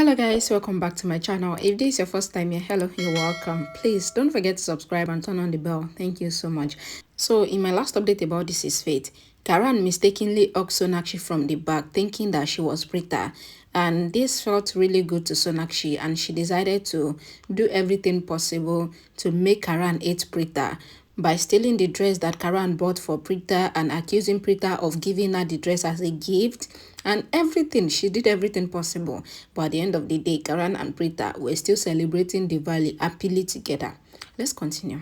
Hello guys, welcome back to my channel. If this is your first time here, hello, you're welcome. Please don't forget to subscribe and turn on the bell. Thank you so much. So in my last update about This Is Fate, Karan mistakenly hugged Sonakshi from the back thinking that she was Preeta, and this felt really good to Sonakshi, and she decided to do everything possible to make Karan hate Preeta by stealing the dress that Karan bought for Preeta and accusing Preeta of giving her the dress as a gift and everything. She did everything possible. But at the end of the day, Karan and Preeta were still celebrating the valley happily together. Let's continue.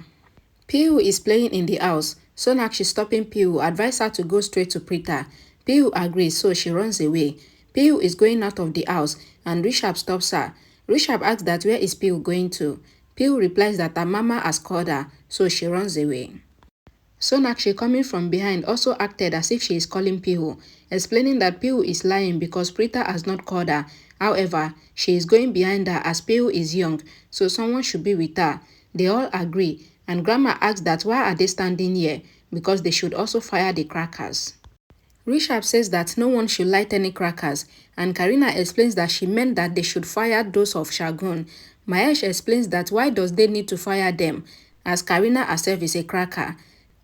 Pihu is playing in the house. Sonakshi stopping Pihu, advised her to go straight to Preeta. Pihu agrees, so she runs away. Pihu is going out of the house and Rishabh stops her. Rishabh asks that where is Pihu going to? Pihu replies that her mama has called her, so she runs away. Sonakshi, coming from behind, also acted as if she is calling Pihu, explaining that Pihu is lying because Preeta has not called her. However, she is going behind her as Pihu is young, so someone should be with her. They all agree, and Grandma asks that why are they standing here, because they should also fire the crackers. Rishabh says that no one should light any crackers, and Kareena explains that she meant that they should fire those of Shagun. Mahesh explains that why does they need to fire them, as Kareena herself is a cracker.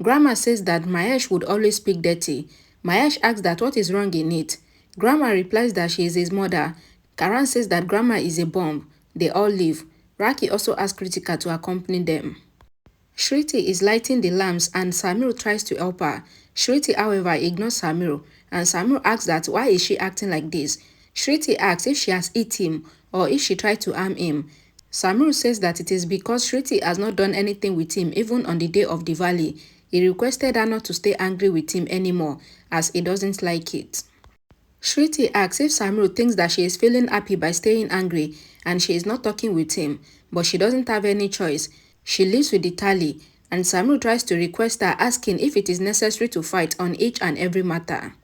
Grandma says that Mahesh would always speak dirty. Mahesh asks that what is wrong in it. Grandma replies that she is his mother. Karan says that Grandma is a bomb. They all leave. Raki also asks Kritika to accompany them. Shriti is lighting the lamps and Samir tries to help her. Shriti, however, ignores Samir, and Samir asks that why is she acting like this. Shriti asks if she has hit him or if she tried to harm him. Samir says that it is because Shriti has not done anything with him even on the day of Diwali. He requested her not to stay angry with him anymore as he doesn't like it. Shriti asks if Samir thinks that she is feeling happy by staying angry and she is not talking with him, but she doesn't have any choice. She lives with the tally, and Samir tries to request her, asking if it is necessary to fight on each and every matter.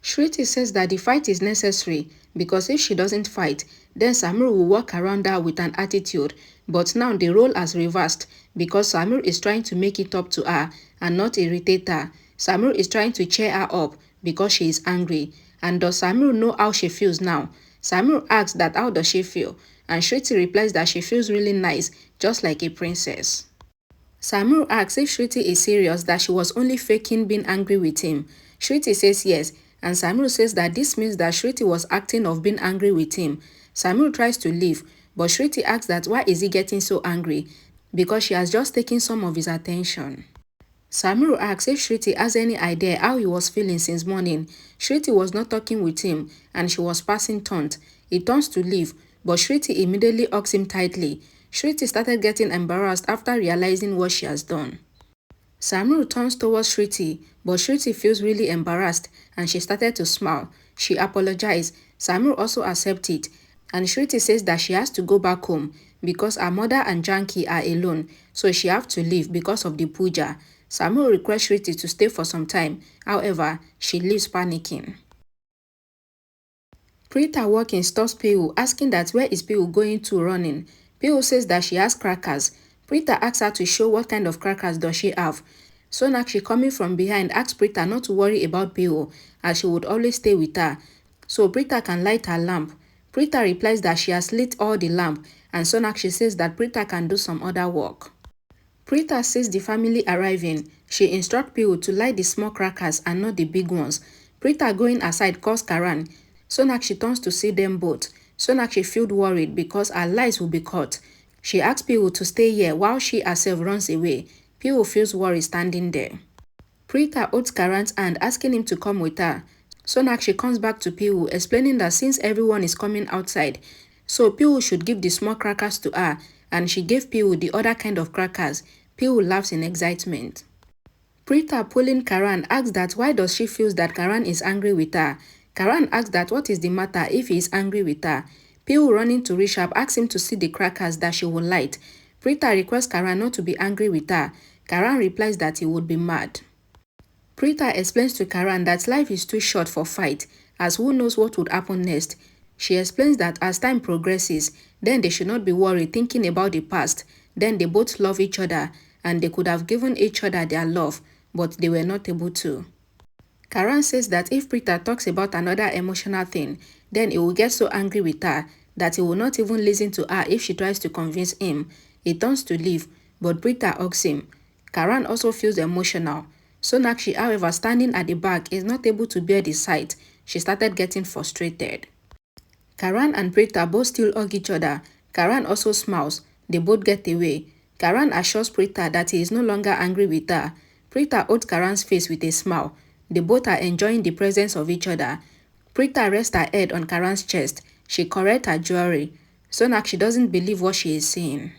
Shriti says that the fight is necessary because if she doesn't fight, then Samir will walk around her with an attitude. But now the role has reversed because Samir is trying to make it up to her and not irritate her. Samir is trying to cheer her up because she is angry. And does Samir know how she feels now? Samir asks that how does she feel? And Shriti replies that she feels really nice, just like a princess. Samir asks if Shriti is serious that she was only faking being angry with him. Shriti says yes, and Samir says that this means that Shriti was acting of being angry with him. Samir tries to leave, but Shriti asks that why is he getting so angry? Because she has just taken some of his attention. Samir asks if Shriti has any idea how he was feeling since morning. Shriti was not talking with him and she was passing taunt. He turns to leave, but Shriti immediately hugs him tightly. Shriti started getting embarrassed after realizing what she has done. Samir turns towards Shriti, but Shriti feels really embarrassed and she started to smile. She apologized. Samir also accepts it, and Shriti says that she has to go back home because her mother and Janki are alone, so she has to leave because of the puja. Samir requests Shriti to stay for some time, however, she leaves panicking. Preeta walking stops Pihu, asking that where is Pihu going to running. Pihu says that she has crackers. Preeta asks her to show what kind of crackers does she have. Sonakshi, coming from behind, asks Preeta not to worry about Pihu as she would always stay with her, so Preeta can light her lamp. Preeta replies that she has lit all the lamp, and Sonakshi says that Preeta can do some other work. Preeta sees the family arriving. She instructs Pihu to light the small crackers and not the big ones. Preeta going aside calls Karan. Sonakshi turns to see them both. Sonakshi feels worried because her lies will be caught. She asks Pihu to stay here while she herself runs away. Pihu feels worried standing there. Preeta holds Karan's hand, asking him to come with her. Sonakshi comes back to Pihu, explaining that since everyone is coming outside, so Pihu should give the small crackers to her, and she gave Pihu the other kind of crackers. Pihu laughs in excitement. Preeta, pulling Karan, asks that why does she feel that Karan is angry with her. Karan asks that what is the matter if he is angry with her. Pihu, running to Rishabh, asks him to see the crackers that she will light. Preeta requests Karan not to be angry with her. Karan replies that he would be mad. Preeta explains to Karan that life is too short for fight, as who knows what would happen next. She explains that as time progresses, then they should not be worried thinking about the past. Then they both love each other, and they could have given each other their love, but they were not able to. Karan says that if Preeta talks about another emotional thing, then he will get so angry with her that he will not even listen to her if she tries to convince him. He turns to leave, but Preeta hugs him. Karan also feels emotional. Sonakshi, however, standing at the back, is not able to bear the sight. She started getting frustrated. Karan and Preeta both still hug each other. Karan also smiles. They both get away. Karan assures Preeta that he is no longer angry with her. Preeta holds Karan's face with a smile. They both are enjoying the presence of each other. Preeta rests her head on Karan's chest. She corrects her jewelry. Sonakshi doesn't believe what she is seeing.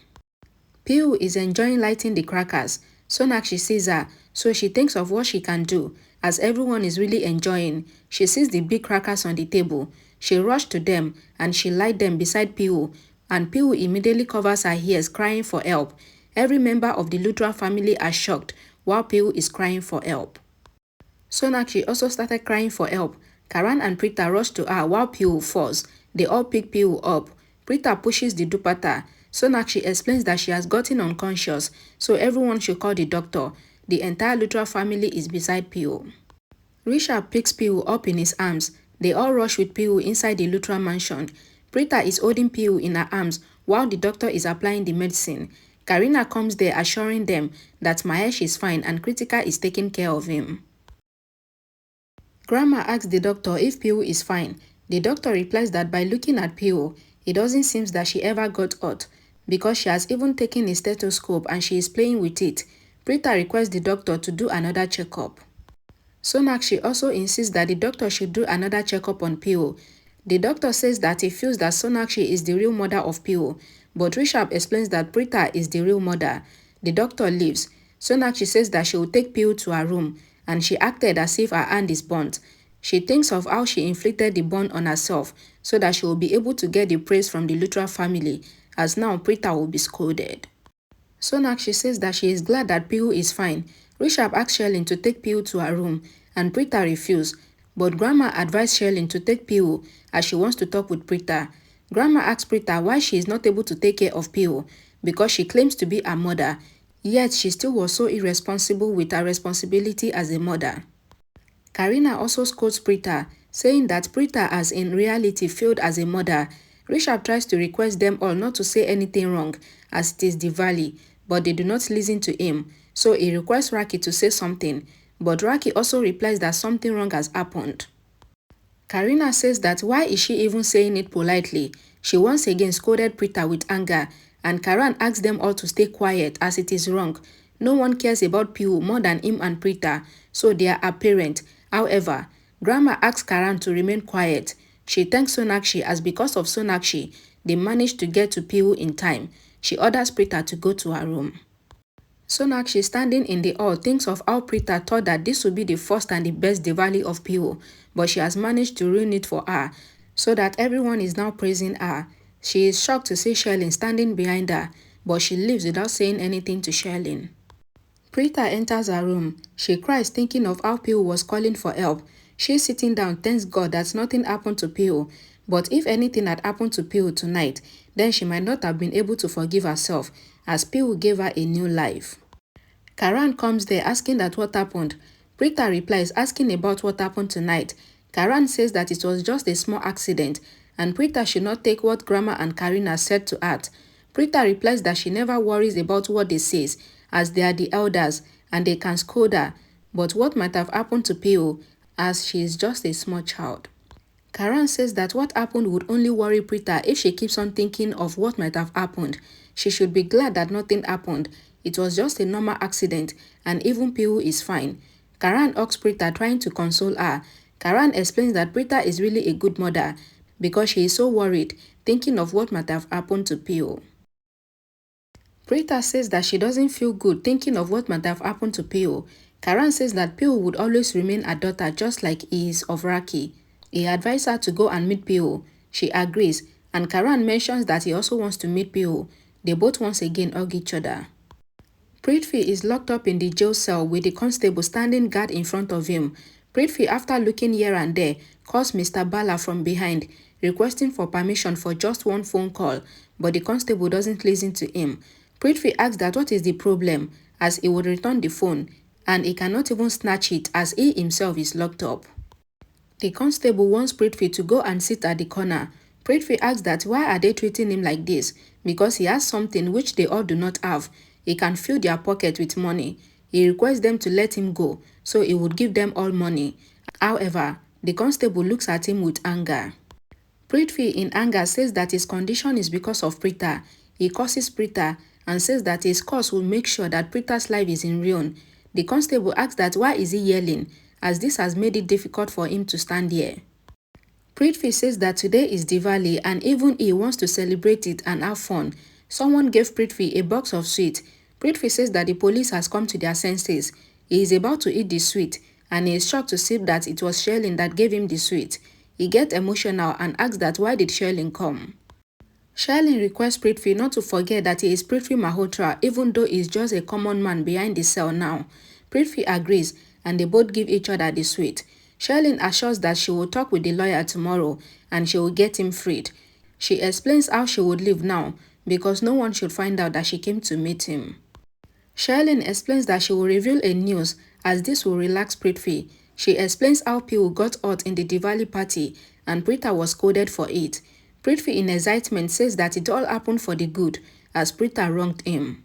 Pihu is enjoying lighting the crackers. Sonakshi sees her, so she thinks of what she can do. As everyone is really enjoying, she sees the big crackers on the table. She rushed to them and she light them beside Pihu, and Pihu immediately covers her ears, crying for help. Every member of the Luthra family are shocked while Pihu is crying for help. Sonakshi also started crying for help. Karan and Preeta rush to her while Pihu falls. They all pick Pihu up. Preeta pushes the dupatta. Sonakshi explains that she has gotten unconscious, so everyone should call the doctor. The entire Luthra family is beside Pihu. Rishabh picks Pihu up in his arms. They all rush with Pihu inside the Luthra mansion. Preeta is holding Pihu in her arms while the doctor is applying the medicine. Kareena comes there assuring them that Mahesh is fine and Kritika is taking care of him. Grandma asks the doctor if Pihu is fine. The doctor replies that by looking at Pihu, it doesn't seem that she ever got hurt, because she has even taken a stethoscope and she is playing with it. Preeta requests the doctor to do another checkup. Sonakshi also insists that the doctor should do another checkup on Pihu. The doctor says that he feels that Sonakshi is the real mother of Pihu, but Rishabh explains that Preeta is the real mother. The doctor leaves. Sonakshi says that she will take Pihu to her room, and she acted as if her hand is burnt. She thinks of how she inflicted the burn on herself so that she will be able to get the praise from the Luthra family, as now Preeta will be scolded. Sonakshi says that she is glad that Pihu is fine. Rishabh asks Sherlyn to take Pihu to her room, and Preeta refuses. But Grandma advised Sherlyn to take Pihu as she wants to talk with Preeta. Grandma asks Preeta why she is not able to take care of Pihu, because she claims to be her mother, yet she still was so irresponsible with her responsibility as a mother. Kareena also scolds Preeta, saying that Preeta has in reality failed as a mother. Rishabh tries to request them all not to say anything wrong, as it is Diwali, but they do not listen to him, so he requests Raki to say something, but Raki also replies that something wrong has happened. Kareena says that why is she even saying it politely? She once again scolded Preeta with anger, and Karan asks them all to stay quiet as it is wrong. No one cares about Pihu more than him and Preeta, so they are apparent. However, Grandma asks Karan to remain quiet. She thanks Sonakshi as because of Sonakshi, they managed to get to Pihu in time. She orders Preeta to go to her room. Sonakshi, standing in the hall, thinks of how Preeta thought that this would be the first and the best Diwali of Pihu, but she has managed to ruin it for her, so that everyone is now praising her. She is shocked to see Sherlyn standing behind her, but she leaves without saying anything to Sherlyn. Preeta enters her room. She cries thinking of how Pihu was calling for help. She sitting down thanks God that nothing happened to Pihu, but if anything had happened to Pihu tonight, then she might not have been able to forgive herself, as Pihu gave her a new life. Karan comes there asking that what happened. Preeta replies asking about what happened tonight. Karan says that it was just a small accident, and Preeta should not take what Grandma and Kareena said to heart. Preeta replies that she never worries about what they say, as they are the elders and they can scold her, but what might have happened to Pihu, as she is just a small child. Karan says that what happened would only worry Preeta if she keeps on thinking of what might have happened. She should be glad that nothing happened. It was just a normal accident, and even Pihu is fine. Karan asks Preeta, trying to console her. Karan explains that Preeta is really a good mother because she is so worried, thinking of what might have happened to Pihu. Preeta says that she doesn't feel good thinking of what might have happened to Pihu. Karan says that Pihu would always remain her daughter just like he is of Raki. He advised her to go and meet Pihu. She agrees, and Karan mentions that he also wants to meet Pihu. They both once again hug each other. Prithvi is locked up in the jail cell with the constable standing guard in front of him. Prithvi, after looking here and there, calls Mr. Bala from behind, requesting for permission for just one phone call, but the constable doesn't listen to him. Prithvi asks that what is the problem, as he would return the phone, and he cannot even snatch it as he himself is locked up. The constable wants Prithvi to go and sit at the corner. Preeta asks that why are they treating him like this? Because he has something which they all do not have. He can fill their pocket with money. He requests them to let him go, so he would give them all money. However, the constable looks at him with anger. Preeta in anger says that his condition is because of Preeta. He curses Preeta and says that his curse will make sure that Preeta's life is in ruin. The constable asks that why is he yelling, as this has made it difficult for him to stand here. Preeta says that today is Diwali and even he wants to celebrate it and have fun. Someone gave Preeta a box of sweet. Preeta says that the police has come to their senses. He is about to eat the sweet and he is shocked to see that it was Sherlyn that gave him the sweet. He gets emotional and asks that why did Sherlyn come. Sherlyn requests Preeta not to forget that he is Preeta Malhotra even though he is just a common man behind the cell now. Preeta agrees and they both give each other the sweet. Sherlyn assures that she will talk with the lawyer tomorrow and she will get him freed. She explains how she would leave now because no one should find out that she came to meet him. Sherlyn explains that she will reveal a news as this will relax Preeta. She explains how Pihu got hurt in the Diwali party and Preeta was scolded for it. Preeta in excitement says that it all happened for the good as Preeta wronged him.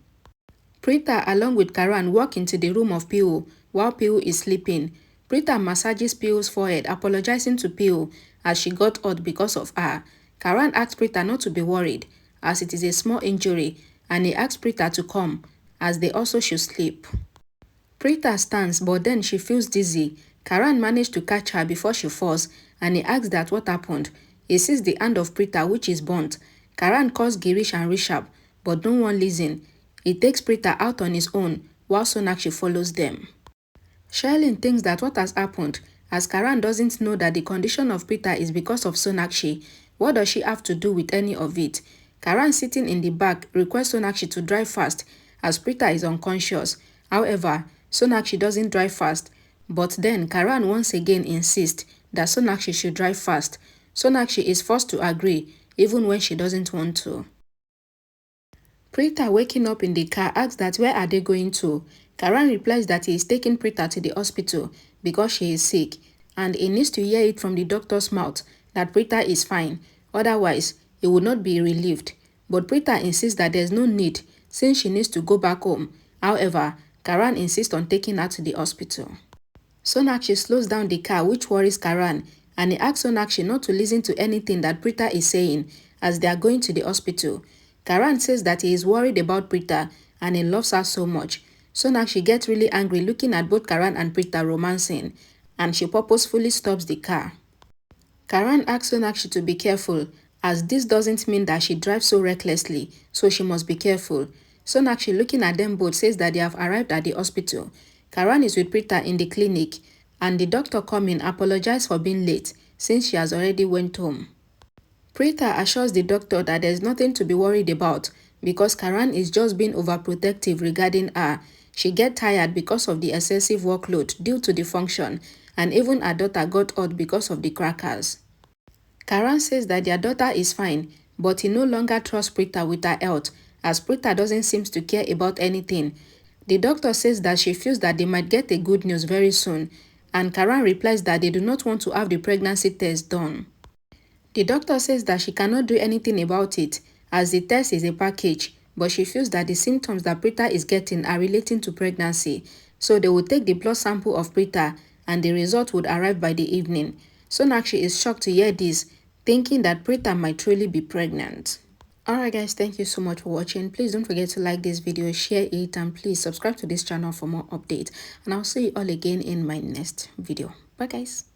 Preeta along with Karan walk into the room of Pihu while Pihu is sleeping. Preeta massages Pihu's forehead, apologizing to Pihu as she got hurt because of her. Karan asks Preeta not to be worried as it is a small injury and he asks Preeta to come as they also should sleep. Preeta stands but then she feels dizzy. Karan managed to catch her before she falls and he asks that what happened. He sees the hand of Preeta which is burnt. Karan calls Girish and Rishabh but no one listens. He takes Preeta out on his own while Sonakshi follows them. Sherlyn thinks that what has happened as Karan doesn't know that the condition of Preeta is because of Sonakshi. What does she have to do with any of it? Karan sitting in the back requests Sonakshi to drive fast as Preeta is unconscious. However, Sonakshi doesn't drive fast. But then Karan once again insists that Sonakshi should drive fast. Sonakshi is forced to agree even when she doesn't want to. Preeta waking up in the car asks that where are they going to? Karan replies that he is taking Preeta to the hospital because she is sick and he needs to hear it from the doctor's mouth that Preeta is fine, otherwise he would not be relieved. But Preeta insists that there is no need since she needs to go back home. However, Karan insists on taking her to the hospital. Sonakshi slows down the car which worries Karan and he asks Sonakshi not to listen to anything that Preeta is saying as they are going to the hospital. Karan says that he is worried about Preeta and he loves her so much. Sonakshi gets really angry looking at both Karan and Preeta romancing and she purposefully stops the car. Karan asks Sonakshi to be careful as this doesn't mean that she drives so recklessly, so she must be careful. Sonakshi looking at them both says that they have arrived at the hospital. Karan is with Preeta in the clinic and the doctor coming apologized for being late since she has already went home. Preeta assures the doctor that there is nothing to be worried about because Karan is just being overprotective regarding her. She gets tired because of the excessive workload due to the function and even her daughter got hurt because of the crackers. Karan says that their daughter is fine but he no longer trusts Preeta with her health as Preeta doesn't seem to care about anything. The doctor says that she feels that they might get a good news very soon and Karan replies that they do not want to have the pregnancy test done. The doctor says that she cannot do anything about it as the test is a package, but she feels that the symptoms that Preeta is getting are relating to pregnancy, so they will take the blood sample of Preeta and the result would arrive by the evening. Sonakshi is shocked to hear this, thinking that Preeta might truly be pregnant. Alright guys, thank you so much for watching. Please don't forget to like this video, share it, and please subscribe to this channel for more updates. And I'll see you all again in my next video. Bye guys.